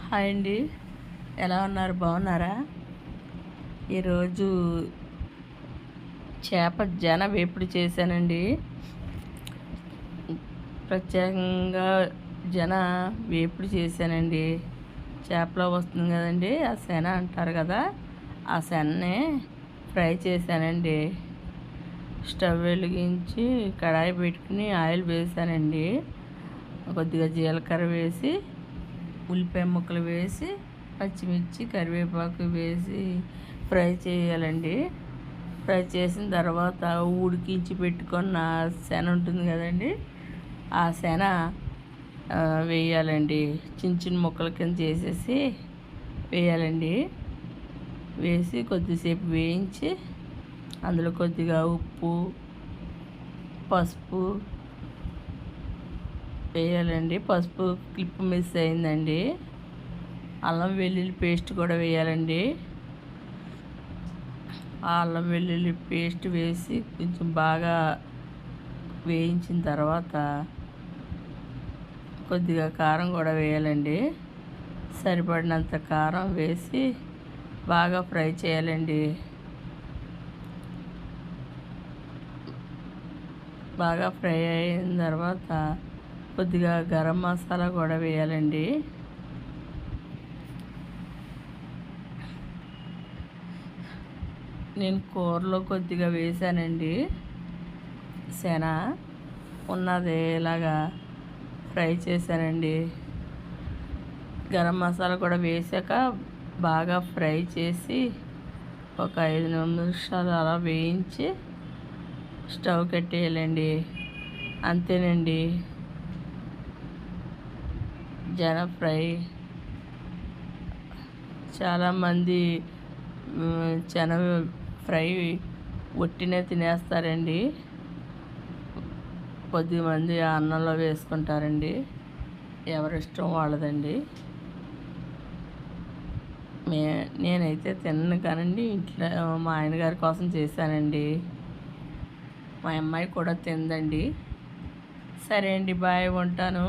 Hi అండి, ఎలా ఉన్నారు? బాగున్నారా? ఈరోజు చేప వేపుడు చేశానండి. ప్రత్యేకంగా వేపుడు చేశానండి. చేపలో వస్తుంది కదండి, ఆ శన అంటారు కదా, ఆ శననే ఫ్రై చేశానండి. స్టవ్ వెలిగించి కడాయి పెట్టుకుని ఆయిల్ వేసానండి. కొద్దిగా జీలకర్ర వేసి, ఉల్లిపాయ ముక్కలు వేసి, పచ్చిమిర్చి, కరివేపాకు వేసి ఫ్రై చేయాలండి. ఫ్రై చేసిన తర్వాత ఉడికించి పెట్టుకున్న శన ఉంటుంది కదండి, ఆ శన వేయాలండి. చిన్న చిన్న ముక్కల కింద చేసేసి వేయాలండి. వేసి కొద్దిసేపు వేయించి అందులో కొద్దిగా ఉప్పు, పసుపు వేయాలండి. పసుపు క్లిప్ మిస్ అయిందండి. అల్లం వెల్లుల్లి పేస్ట్ కూడా వేయాలండి. ఆ అల్లం వెల్లుల్లి పేస్ట్ వేసి కొంచెం బాగా వేయించిన తర్వాత కొద్దిగా కారం కూడా వేయాలండి. సరిపడినంత కారం వేసి బాగా ఫ్రై చేయాలండి. బాగా ఫ్రై అయిన తర్వాత కొద్దిగా గరం మసాలా కూడా వేయాలండి. నేను కూరలో కొద్దిగా వేసానండి. శన ఉన్నది ఇలాగా ఫ్రై చేశానండి. గరం మసాలా కూడా వేసాక బాగా ఫ్రై చేసి ఒక 5 నిమిషాలు అలా వేయించి స్టవ్ కట్టేయాలండి. అంతేనండి, ఫ్రై. చాలామంది శనగ ఫ్రై ఒట్టినే తినేస్తారండి. కొద్దిమంది అన్నంలో వేసుకుంటారండి. ఎవరిష్టం వాళ్ళదండి. నేనైతే తినను కానండి, ఇంట్లో మా ఆయనగారి కోసం చేశానండి. మా అమ్మాయి కూడా తిందండి. సరే అండి, బాయ్, ఉంటాను.